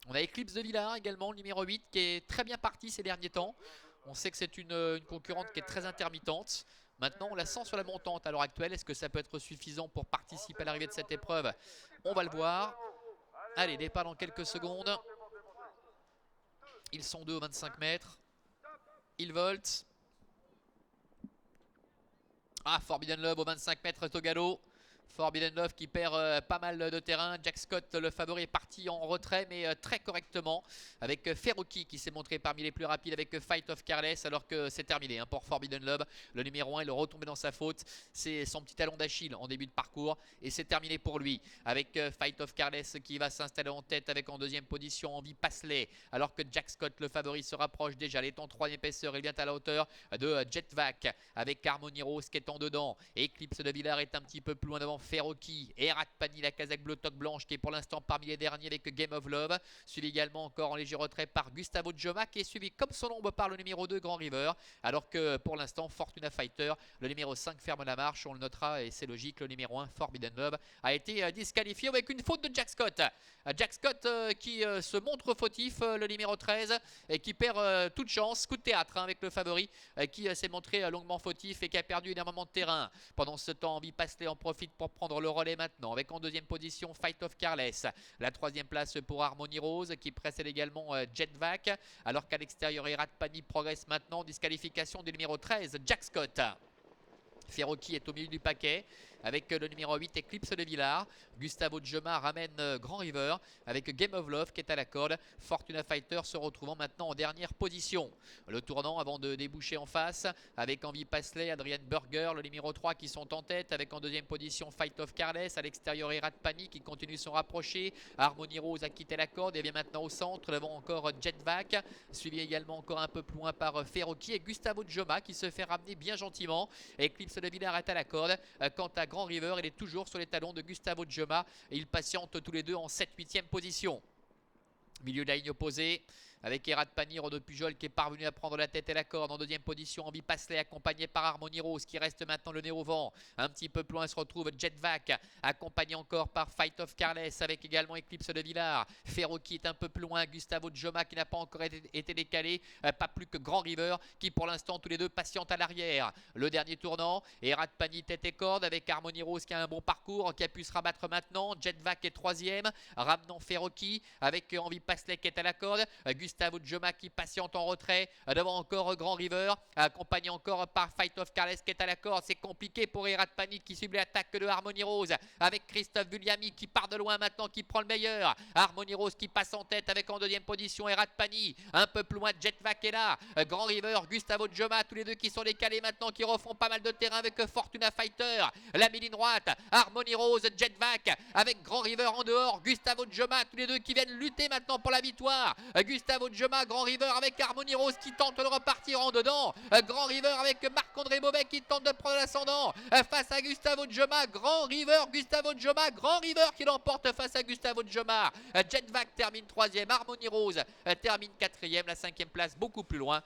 On a Eclipse de Villars également, le numéro 8, qui est très bien parti ces derniers temps. On sait que c'est une concurrente qui est très intermittente. Maintenant, on la sent sur la montante à l'heure actuelle. Est-ce que ça peut être suffisant pour participer à l'arrivée de cette épreuve? On va le voir. Allez, départ dans quelques secondes. Ils sont deux au 25 mètres. Ils voltent. Ah, Forbidden Love au 25 mètres, Togalo. Forbidden Love qui perd pas mal de terrain. Jack Scott, le favori, est parti en retrait, mais très correctement. Avec Ferroki qui s'est montré parmi les plus rapides avec Fight of Careless, alors que c'est terminé pour Forbidden Love. Le numéro 1, il est retombé dans sa faute. C'est son petit talon d'Achille en début de parcours. Et c'est terminé pour lui. Avec Fight of Careless qui va s'installer en tête avec en deuxième position Envie Pasley. Alors que Jack Scott, le favori, se rapproche déjà. Il est en troisième épaisseur. Il vient à la hauteur de Jetvac. Avec Harmony Rose qui est en dedans. Eclipse de Villars est un petit peu plus loin devant Ferroki et Ratpani, la casaque bleu toque blanche qui est pour l'instant parmi les derniers avec Game of Love. Suivi également encore en léger retrait par Gustavo Joma qui est suivi comme son ombre par le numéro 2 Grand River. Alors que pour l'instant Fortuna Fighter, le numéro 5 ferme la marche. On le notera et c'est logique, le numéro 1 Forbidden Love a été disqualifié avec une faute de Jack Scott. Jack Scott qui se montre fautif, le numéro 13, et qui perd toute chance. Coup de théâtre avec le favori qui s'est montré longuement fautif et qui a perdu énormément de terrain. Pendant ce temps, Envie Pasley en profite pour prendre le relais maintenant, avec en deuxième position Fight of Careless. La troisième place pour Harmony Rose qui précède également Jetvac, alors qu'à l'extérieur, Ratpani progresse maintenant. Disqualification du numéro 13, Jack Scott. Ferroki est au milieu du paquet avec le numéro 8 Eclipse de Villars. Gustavo Joma ramène Grand River avec Game of Love qui est à la corde. Fortuna Fighter se retrouvant maintenant en dernière position. Le tournant avant de déboucher en face avec Envie Pasley, Adrian Burger, le numéro 3 qui sont en tête avec en deuxième position Fight of Careless. À l'extérieur, Ratpani qui continue son rapprocher. Harmony Rose a quitté la corde et vient maintenant au centre devant encore Jetvac. Suivi également encore un peu plus loin par Ferroki et Gustavo Joma qui se fait ramener bien gentiment. Eclipse de Villars est à la corde. Quant à Grand River, il est toujours sur les talons de Gustavo Joma et ils patientent tous les deux en 7-8e position. Milieu de la ligne opposée avec Ratpani, Renaud Pujol qui est parvenu à prendre la tête et la corde. En deuxième position, Envie Pasley accompagné par Harmony Rose qui reste maintenant le nez au vent. Un petit peu plus loin se retrouve Jetvac accompagné encore par Fight of Careless avec également Eclipse de Villars. Ferroki est un peu plus loin. Gustavo Joma qui n'a pas encore été décalé. Pas plus que Grand River qui pour l'instant tous les deux patientent à l'arrière. Le dernier tournant et Ratpani tête et corde avec Harmony Rose qui a un bon parcours, qui a pu se rabattre maintenant. Jetvac est troisième, ramenant Ferroki avec Envie Pasley qui est à la corde. Gustavo Joma qui patiente en retrait devant encore Grand River, accompagné encore par Fight of Careless qui est à la corde. C'est compliqué pour Ratpani qui subit l'attaque de Harmony Rose avec Christophe Vulliamy qui part de loin maintenant, qui prend le meilleur. Harmony Rose qui passe en tête avec en deuxième position Ratpani. Un peu plus loin, Jetvac est là. Grand River, Gustavo Joma, tous les deux qui sont décalés maintenant, qui refont pas mal de terrain avec Fortuna Fighter. La mi-ligne droite, Harmony Rose, Jetvac avec Grand River en dehors. Gustavo Joma, tous les deux qui viennent lutter maintenant pour la victoire. Gustavo Joma, Grand River avec Harmony Rose qui tente de repartir en dedans. Grand River avec Marc-André Bobet qui tente de prendre l'ascendant face à Gustavo Joma. Grand River, Gustavo Joma, Grand River qui l'emporte face à Gustavo Joma. Jetvac termine troisième, Harmony Rose termine quatrième, la cinquième place beaucoup plus loin